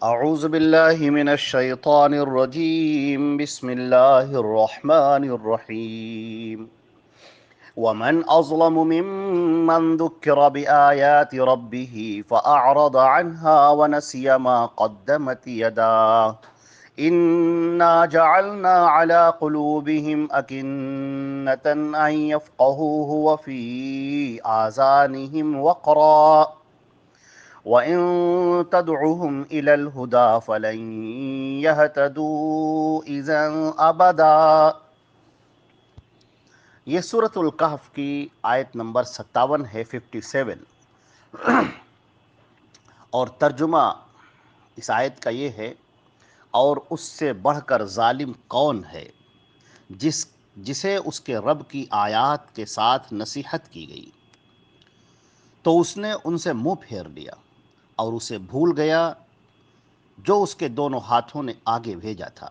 أعوذ بالله من الشيطان الرجيم بسم الله الرحمن الرحيم ومن أظلم ممن ذكر بآيات ربه فأعرض عنها ونسي ما قدمت يداه إنا جعلنا على قلوبهم أكنة أن يفقهوه وفي آذانهم وقرا وَإِن تَدْعُهُمْ إِلَى الْهُدَى فَلَن يَهْتَدُوا إِذًا أَبَدًا۔ یہ سورۃ الکہف کی آیت نمبر 57 ہے، 57، اور ترجمہ اس آیت کا یہ ہے: اور اس سے بڑھ کر ظالم کون ہے جسے اس کے رب کی آیات کے ساتھ نصیحت کی گئی تو اس نے ان سے منہ پھیر لیا اور اسے بھول گیا جو اس کے دونوں ہاتھوں نے آگے بھیجا تھا۔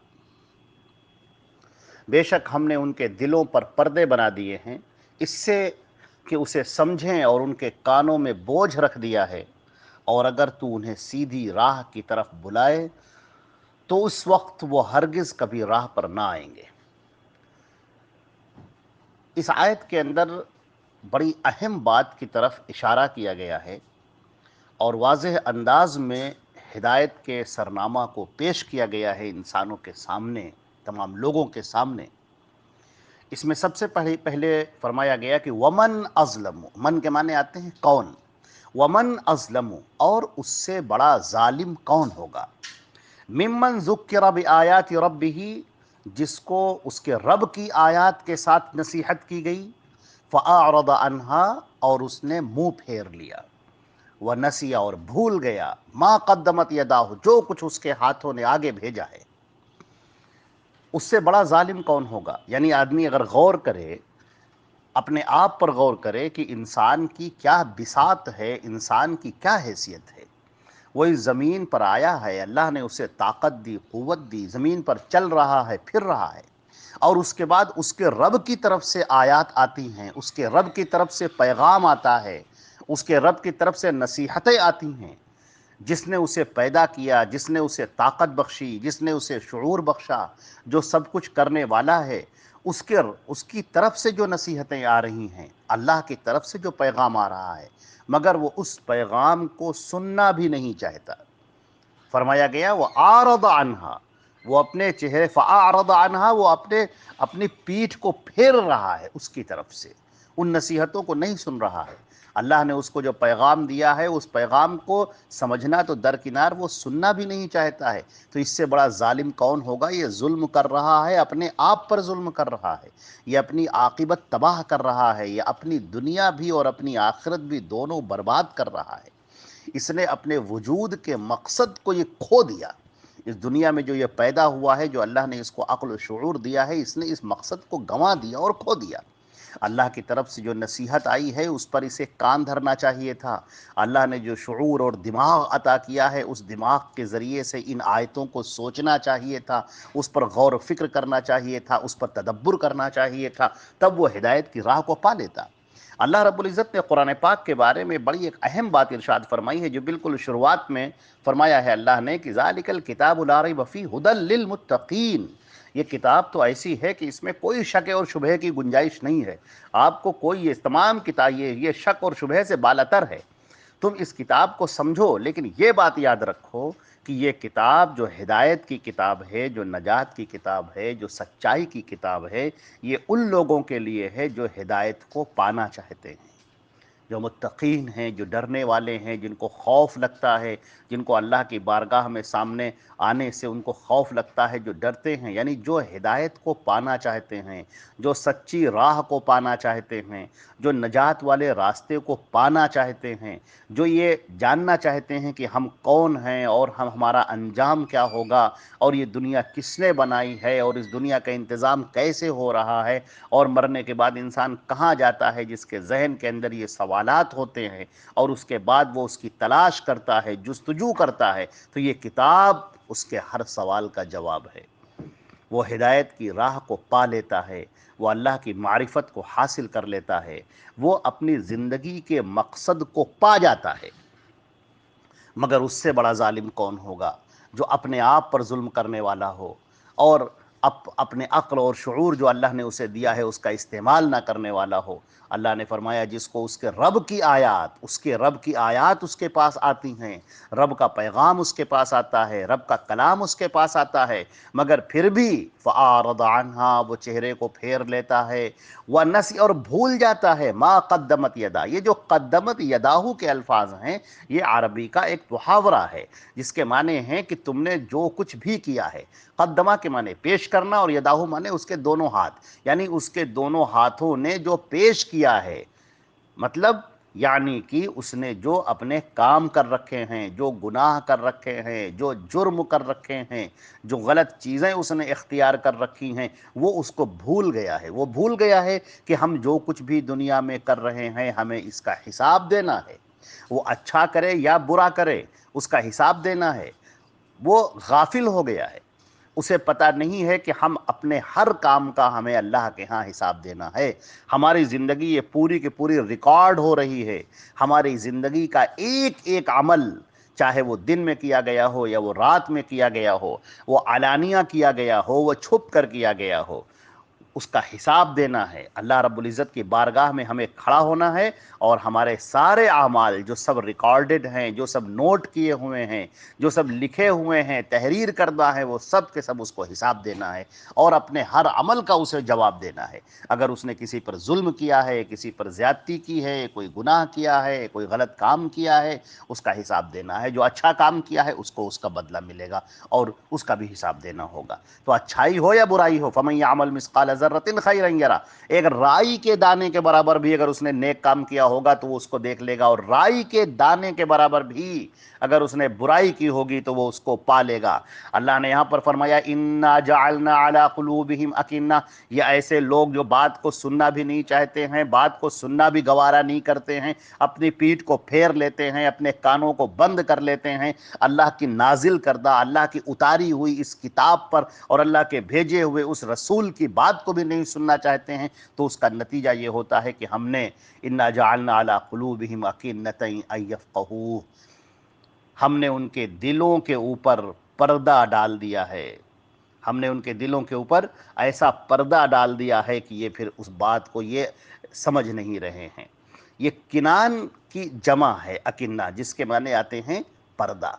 بے شک ہم نے ان کے دلوں پر پردے بنا دیے ہیں اس سے کہ اسے سمجھیں، اور ان کے کانوں میں بوجھ رکھ دیا ہے، اور اگر تو انہیں سیدھی راہ کی طرف بلائے تو اس وقت وہ ہرگز کبھی راہ پر نہ آئیں گے۔ اس آیت کے اندر بڑی اہم بات کی طرف اشارہ کیا گیا ہے اور واضح انداز میں ہدایت کے سرنامہ کو پیش کیا گیا ہے انسانوں کے سامنے، تمام لوگوں کے سامنے۔ اس میں سب سے پہلے فرمایا گیا کہ ومن اظلم، من کے معنی آتے ہیں کون، ومن اظلم، اور اس سے بڑا ظالم کون ہوگا، ممن ذکر بآیات ربہ، جس کو اس کے رب کی آیات کے ساتھ نصیحت کی گئی، فأعرض عنہا، اور اس نے منہ پھیر لیا، وَنَسِيَ، اور بھول گیا، ما قدمت یداہ، جو کچھ اس کے ہاتھوں نے آگے بھیجا ہے۔ اس سے بڑا ظالم کون ہوگا؟ یعنی آدمی اگر غور کرے، اپنے آپ پر غور کرے کہ انسان کی کیا بساط ہے، انسان کی کیا حیثیت ہے۔ وہ اس زمین پر آیا ہے، اللہ نے اسے طاقت دی، قوت دی، زمین پر چل رہا ہے، پھر رہا ہے، اور اس کے بعد اس کے رب کی طرف سے آیات آتی ہیں، اس کے رب کی طرف سے پیغام آتا ہے، اس کے رب کی طرف سے نصیحتیں آتی ہیں۔ جس نے اسے پیدا کیا، جس نے اسے طاقت بخشی، جس نے اسے شعور بخشا، جو سب کچھ کرنے والا ہے، اس کی طرف سے جو نصیحتیں آ رہی ہیں، اللہ کی طرف سے جو پیغام آ رہا ہے، مگر وہ اس پیغام کو سننا بھی نہیں چاہتا۔ فرمایا گیا وہ اعرض عنہا، وہ اپنے چہرے، فاعرض عنہا، وہ اپنی پیٹھ کو پھیر رہا ہے اس کی طرف سے، ان نصیحتوں کو نہیں سن رہا ہے۔ اللہ نے اس کو جو پیغام دیا ہے، اس پیغام کو سمجھنا تو درکنار، وہ سننا بھی نہیں چاہتا ہے۔ تو اس سے بڑا ظالم کون ہوگا؟ یہ ظلم کر رہا ہے، اپنے آپ پر ظلم کر رہا ہے، یہ اپنی عاقبت تباہ کر رہا ہے، یہ اپنی دنیا بھی اور اپنی آخرت بھی دونوں برباد کر رہا ہے۔ اس نے اپنے وجود کے مقصد کو یہ کھو دیا۔ اس دنیا میں جو یہ پیدا ہوا ہے، جو اللہ نے اس کو عقل و شعور دیا ہے، اس نے اس مقصد کو گنوا دیا اور کھو دیا۔ اللہ کی طرف سے جو نصیحت آئی ہے، اس پر اسے کان دھرنا چاہیے تھا۔ اللہ نے جو شعور اور دماغ عطا کیا ہے، اس دماغ کے ذریعے سے ان آیتوں کو سوچنا چاہیے تھا، اس پر غور و فکر کرنا چاہیے تھا، اس پر تدبر کرنا چاہیے تھا، تب وہ ہدایت کی راہ کو پا لیتا۔ اللہ رب العزت نے قرآن پاک کے بارے میں بڑی ایک اہم بات ارشاد فرمائی ہے، جو بالکل شروعات میں فرمایا ہے اللہ نے کہ ذالک الکتاب لا ریب فیہ ھدی للمتقین۔ یہ کتاب تو ایسی ہے کہ اس میں کوئی شک اور شبہ کی گنجائش نہیں ہے۔ آپ کو کوئی، یہ تمام کتاب یہ شک اور شبہ سے بالاتر ہے۔ تم اس کتاب کو سمجھو، لیکن یہ بات یاد رکھو کہ یہ کتاب جو ہدایت کی کتاب ہے، جو نجات کی کتاب ہے، جو سچائی کی کتاب ہے، یہ ان لوگوں کے لیے ہے جو ہدایت کو پانا چاہتے ہیں، جو متقین ہیں، جو ڈرنے والے ہیں، جن کو خوف لگتا ہے، جن کو اللہ کی بارگاہ میں سامنے آنے سے ان کو خوف لگتا ہے، جو ڈرتے ہیں، یعنی جو ہدایت کو پانا چاہتے ہیں، جو سچی راہ کو پانا چاہتے ہیں، جو نجات والے راستے کو پانا چاہتے ہیں، جو یہ جاننا چاہتے ہیں کہ ہم کون ہیں اور ہمارا انجام کیا ہوگا، اور یہ دنیا کس نے بنائی ہے، اور اس دنیا کا انتظام کیسے ہو رہا ہے، اور مرنے کے بعد انسان کہاں جاتا ہے، جس کے ذہن کے اندر یہ سوالات ہوتے ہیں، اور اس کے بعد وہ اس کی تلاش کرتا ہے، جستجو کرتا ہے، تو یہ کتاب اس کے ہر سوال کا جواب ہے۔ وہ ہدایت کی راہ کو پا لیتا ہے، وہ اللہ کی معرفت کو حاصل کر لیتا ہے، وہ اپنی زندگی کے مقصد کو پا جاتا ہے۔ مگر اس سے بڑا ظالم کون ہوگا جو اپنے آپ پر ظلم کرنے والا ہو اور اپنے عقل اور شعور جو اللہ نے اسے دیا ہے اس کا استعمال نہ کرنے والا ہو۔ اللہ نے فرمایا جس کو اس کے رب کی آیات اس کے پاس آتی ہیں، رب کا پیغام اس کے پاس آتا ہے، رب کا کلام اس کے پاس آتا ہے، مگر پھر بھی فَأَعْرَضَ عَنْهَا، وہ چہرے کو پھیر لیتا ہے، وَنَسِيَ، اور بھول جاتا ہے، مَا قَدَّمَتْ يَدَا، یہ جو قدمت یداہو کے الفاظ ہیں یہ عربی کا ایک محاورہ ہے جس کے معنی ہیں کہ تم نے جو کچھ بھی کیا ہے۔ قدمہ کے معنی پیش کرنا اور یداہو معنی اس کے دونوں ہاتھ، یعنی اس کے دونوں ہاتھوں نے جو پیش کیا ہے، مطلب یعنی کہ اس نے جو اپنے کام کر رکھے ہیں، جو گناہ کر رکھے ہیں، جو جرم کر رکھے ہیں، جو غلط چیزیں اس نے اختیار کر رکھی ہیں، وہ اس کو بھول گیا ہے۔ وہ بھول گیا ہے کہ ہم جو کچھ بھی دنیا میں کر رہے ہیں ہمیں اس کا حساب دینا ہے، وہ اچھا کرے یا برا کرے اس کا حساب دینا ہے۔ وہ غافل ہو گیا ہے، اسے پتہ نہیں ہے کہ ہم اپنے ہر کام کا ہمیں اللہ کے ہاں حساب دینا ہے۔ ہماری زندگی یہ پوری کی پوری ریکارڈ ہو رہی ہے، ہماری زندگی کا ایک ایک عمل، چاہے وہ دن میں کیا گیا ہو یا وہ رات میں کیا گیا ہو، وہ علانیہ کیا گیا ہو، وہ چھپ کر کیا گیا ہو، اس کا حساب دینا ہے۔ اللہ رب العزت کی بارگاہ میں ہمیں کھڑا ہونا ہے اور ہمارے سارے اعمال جو سب ریکارڈڈ ہیں، جو سب نوٹ کیے ہوئے ہیں، جو سب لکھے ہوئے ہیں، تحریر کردہ ہے، وہ سب کے سب اس کو حساب دینا ہے اور اپنے ہر عمل کا اسے جواب دینا ہے۔ اگر اس نے کسی پر ظلم کیا ہے، کسی پر زیادتی کی ہے، کوئی گناہ کیا ہے، کوئی غلط کام کیا ہے، اس کا حساب دینا ہے۔ جو اچھا کام کیا ہے اس کو اس کا بدلہ ملے گا اور اس کا بھی حساب دینا ہوگا۔ تو اچھائی ہو یا برائی ہو، فَمَن يَعْمَلْ مِثْقَالَ ذَرَّةٍ خَيْرًا يَرَهُ، ایک رائی کے دانے کے برابر بھی اگر اس نے نیک کام کیا ہوگا تو وہ اس کو دیکھ لے گا، اور رائی کے دانے کے برابر بھی اگر اس نے برائی کی ہوگی تو وہ اس کو پا لے گا۔ اللہ نے یہاں پر فرمایا اِنَّا جَعَلْنَا عَلَىٰ قُلُوبِهِمْ أَكِنَّةً، یہ ایسے لوگ جو بات کو سننا بھی نہیں چاہتے ہیں، بات کو سننا بھی گوارا نہیں کرتے ہیں، اپنی پیٹھ کو پھیر لیتے ہیں، اپنے کانوں کو بند کر لیتے ہیں، اللہ کی نازل کردہ، اللہ کی اتاری ہوئی اس کتاب پر اور اللہ کے بھیجے ہوئے اس رسول کی بات کو بھی نہیں سننا چاہتے ہیں، تو اس کا نتیجہ یہ ہوتا ہے کہ ہم نے اِنَّا جَعَلْنَا عَلَىٰ قُلُوبِهِمْ أَكِنَّةً أَن يَفْقَهُوهُ، ہم نے ان کے دلوں کے اوپر پردہ ڈال دیا ہے۔ ہم نے ان کے دلوں کے اوپر ایسا پردہ ڈال دیا ہے کہ یہ پھر اس بات کو یہ سمجھ نہیں رہے ہیں۔ یہ کنان کی جمع ہے اکنہ، جس کے معنی آتے ہیں پردہ۔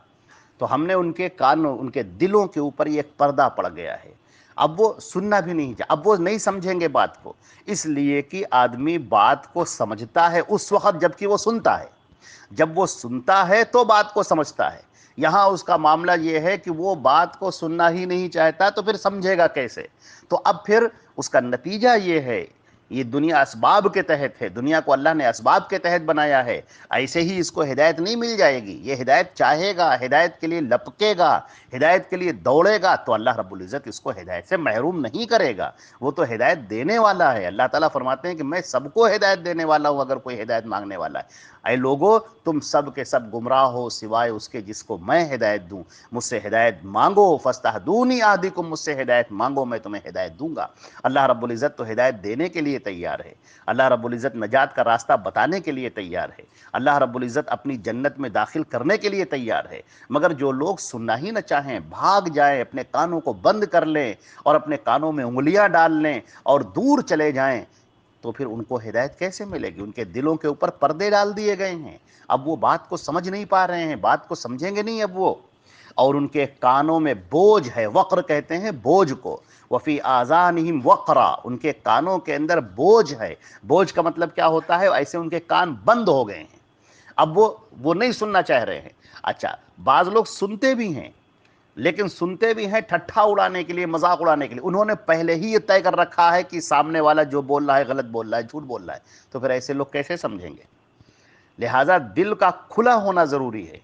تو ہم نے ان کے کانوں، ان کے دلوں کے اوپر یہ ایک پردہ پڑ گیا ہے، اب وہ سننا بھی نہیں چاہتے، اب وہ نہیں سمجھیں گے بات کو، اس لیے کہ آدمی بات کو سمجھتا ہے اس وقت جب کہ وہ سنتا ہے، جب وہ سنتا ہے تو بات کو سمجھتا ہے۔ یہاں اس کا معاملہ یہ ہے کہ وہ بات کو سننا ہی نہیں چاہتا تو پھر سمجھے گا کیسے؟ تو اب پھر اس کا نتیجہ یہ ہے، یہ دنیا اسباب کے تحت ہے، دنیا کو اللہ نے اسباب کے تحت بنایا ہے، ایسے ہی اس کو ہدایت نہیں مل جائے گی۔ یہ ہدایت چاہے گا، ہدایت کے لیے لپکے گا، ہدایت کے لیے دوڑے گا تو اللہ رب العزت اس کو ہدایت سے محروم نہیں کرے گا۔ وہ تو ہدایت دینے والا ہے۔ اللہ تعالیٰ فرماتے ہیں کہ میں سب کو ہدایت دینے والا ہوں اگر کوئی ہدایت مانگنے والا ہے۔ اے لوگو، تم سب کے سب گمراہ ہو سوائے اس کے جس کو میں ہدایت دوں۔ مجھ سے ہدایت مانگو، فاستہدونی اہدکم، مجھ سے ہدایت مانگو میں تمہیں ہدایت دوں گا۔ اللہ رب العزت تو ہدایت دینے کے لیے تیار ہے، اللہ رب العزت نجات کا راستہ بتانے کے لیے تیار ہے، اللہ رب العزت اپنی جنت میں داخل کرنے کے لیے تیار ہے، مگر جو لوگ سننا ہی نہ چاہیں، بھاگ جائیں، اپنے کانوں کو بند کر لیں اور اپنے کانوں میں انگلیاں ڈال لیں اور دور چلے جائیں، تو پھر ان کو ہدایت کیسے ملے گی؟ ان کے دلوں کے اوپر پردے ڈال دیے گئے ہیں، اب وہ بات کو سمجھ نہیں پا رہے ہیں، بات کو سمجھیں گے نہیں اب وہ، اور ان کے کانوں میں بوجھ ہے، وقر کہتے ہیں بوجھ کو، وفی آذانہم وقرا، ان کے کانوں کے اندر بوجھ ہے۔ بوجھ کا مطلب کیا ہوتا ہے؟ ایسے ان کے کان بند ہو گئے ہیں، اب وہ نہیں سننا چاہ رہے ہیں۔ اچھا، بعض لوگ سنتے بھی ہیں، لیکن سنتے بھی ہیں ٹھٹھا اڑانے کے لیے، مذاق اڑانے کے لیے، انہوں نے پہلے ہی یہ طے کر رکھا ہے کہ سامنے والا جو بول رہا ہے غلط بول رہا ہے، جھوٹ بول رہا ہے، تو پھر ایسے لوگ کیسے سمجھیں گے؟ لہٰذا دل کا کھلا ہونا ضروری ہے،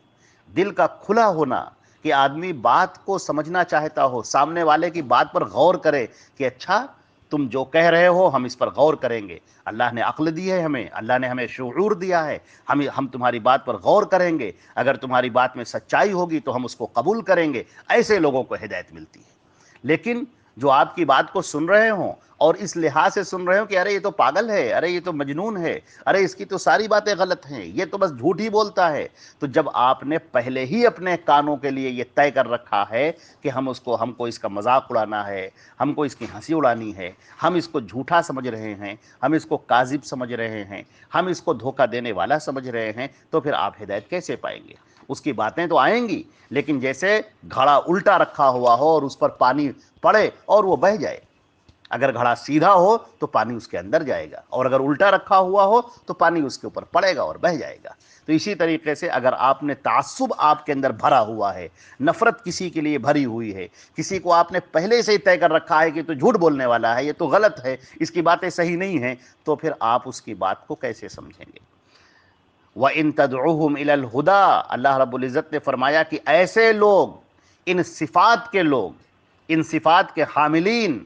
دل کا کھلا ہونا، کہ آدمی بات کو سمجھنا چاہتا ہو، سامنے والے کی بات پر غور کرے کہ اچھا تم جو کہہ رہے ہو ہم اس پر غور کریں گے، اللہ نے عقل دی ہے ہمیں، اللہ نے ہمیں شعور دیا ہے، ہم تمہاری بات پر غور کریں گے، اگر تمہاری بات میں سچائی ہوگی تو ہم اس کو قبول کریں گے۔ ایسے لوگوں کو ہدایت ملتی ہے۔ لیکن جو آپ کی بات کو سن رہے ہوں اور اس لحاظ سے سن رہے ہوں کہ ارے یہ تو پاگل ہے، ارے یہ تو مجنون ہے، ارے اس کی تو ساری باتیں غلط ہیں، یہ تو بس جھوٹ ہی بولتا ہے، تو جب آپ نے پہلے ہی اپنے کانوں کے لیے یہ طے کر رکھا ہے کہ ہم کو اس کا مذاق اڑانا ہے، ہم کو اس کی ہنسی اڑانی ہے، ہم اس کو جھوٹا سمجھ رہے ہیں، ہم اس کو کاذب سمجھ رہے ہیں، ہم اس کو دھوکہ دینے والا سمجھ رہے ہیں، تو پھر آپ ہدایت کیسے پائیں گے؟ اس کی باتیں تو آئیں گی، لیکن جیسے گھڑا الٹا رکھا ہوا ہو اور اس پر پانی پڑے اور وہ بہہ جائے۔ اگر گھڑا سیدھا ہو تو پانی اس کے اندر جائے گا، اور اگر الٹا رکھا ہوا ہو تو پانی اس کے اوپر پڑے گا اور بہہ جائے گا۔ تو اسی طریقے سے اگر آپ نے تعصب آپ کے اندر بھرا ہوا ہے، نفرت کسی کے لیے بھری ہوئی ہے، کسی کو آپ نے پہلے سے ہی طے کر رکھا ہے کہ تو جھوٹ بولنے والا ہے، یہ تو غلط ہے، اس کی باتیں صحیح نہیں ہیں، تو پھر آپ اس کی بات کو کیسے سمجھیں گے؟ وَإِن تَدْعُوهُمْ إِلَى الْهُدَىٰ، اللہ رب العزت نے فرمایا کہ ایسے لوگ، ان صفات کے لوگ، ان صفات کے حاملین،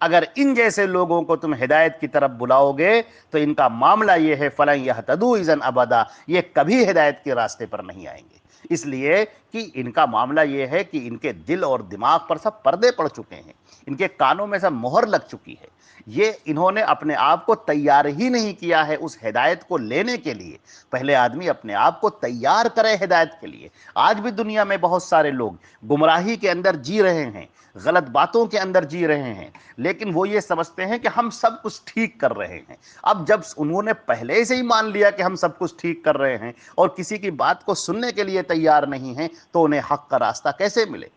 اگر ان جیسے لوگوں کو تم ہدایت کی طرف بلاؤ گے تو ان کا معاملہ یہ ہے فَلَن يَهْتَدُوا إِذًا أَبَدًا، یہ کبھی ہدایت کے راستے پر نہیں آئیں گے، اس لیے کہ ان کا معاملہ یہ ہے کہ ان کے دل اور دماغ پر سب پردے پڑ چکے ہیں، ان کے کانوں میں سب مہر لگ چکی ہے، یہ انہوں نے اپنے آپ کو تیار ہی نہیں کیا ہے اس ہدایت کو لینے کے لیے۔ پہلے آدمی اپنے آپ کو تیار کرے ہدایت کے لیے۔ آج بھی دنیا میں بہت سارے لوگ گمراہی کے اندر جی رہے ہیں، غلط باتوں کے اندر جی رہے ہیں، لیکن وہ یہ سمجھتے ہیں کہ ہم سب کچھ ٹھیک کر رہے ہیں۔ اب جب انہوں نے پہلے سے ہی مان لیا کہ ہم سب کچھ ٹھیک کر رہے ہیں اور کسی کی بات کو سننے کے لیے تیار نہیں ہیں، تو انہیں حق کا راستہ کیسے ملے؟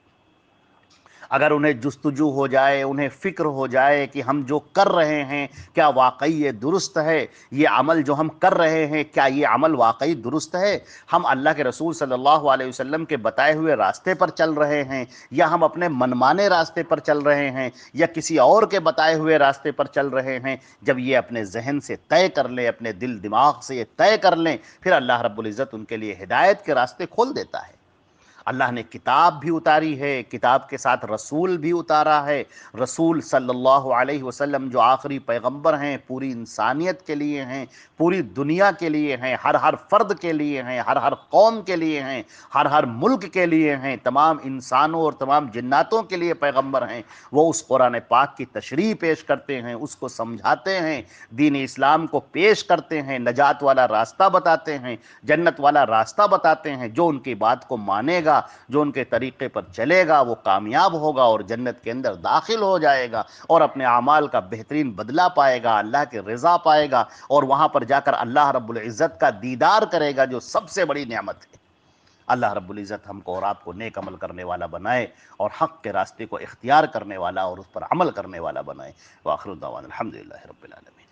اگر انہیں جستجو ہو جائے، انہیں فکر ہو جائے کہ ہم جو کر رہے ہیں کیا واقعی یہ درست ہے، یہ عمل جو ہم کر رہے ہیں کیا یہ عمل واقعی درست ہے، ہم اللہ کے رسول صلی اللہ علیہ وسلم کے بتائے ہوئے راستے پر چل رہے ہیں یا ہم اپنے منمانے راستے پر چل رہے ہیں یا کسی اور کے بتائے ہوئے راستے پر چل رہے ہیں، جب یہ اپنے ذہن سے طے کر لیں، اپنے دل دماغ سے یہ طے کر لیں، پھر اللہ رب العزت ان کے لیے ہدایت کے راستے کھول دیتا ہے۔ اللہ نے کتاب بھی اتاری ہے، کتاب کے ساتھ رسول بھی اتارا ہے، رسول صلی اللہ علیہ وسلم جو آخری پیغمبر ہیں، پوری انسانیت کے لیے ہیں، پوری دنیا کے لیے ہیں، ہر فرد کے لیے ہیں، ہر قوم کے لیے ہیں، ہر ملک کے لیے ہیں، تمام انسانوں اور تمام جناتوں کے لیے پیغمبر ہیں۔ وہ اس قرآن پاک کی تشریح پیش کرتے ہیں، اس کو سمجھاتے ہیں، دین اسلام کو پیش کرتے ہیں، نجات والا راستہ بتاتے ہیں، جنت والا راستہ بتاتے ہیں۔ جو ان کی بات کو مانے گا، جو ان کے طریقے پر چلے گا، وہ کامیاب ہوگا اور جنت کے اندر داخل ہو جائے گا اور اپنے اعمال کا بہترین بدلہ پائے گا، اللہ کی رضا پائے گا، اور وہاں پر جا کر اللہ رب العزت کا دیدار کرے گا، جو سب سے بڑی نعمت ہے۔ اللہ رب العزت ہم کو اور آپ کو نیک عمل کرنے والا بنائے اور حق کے راستے کو اختیار کرنے والا اور اس پر عمل کرنے والا بنائے۔ وآخر دعوانا الحمدللہ رب العالمین۔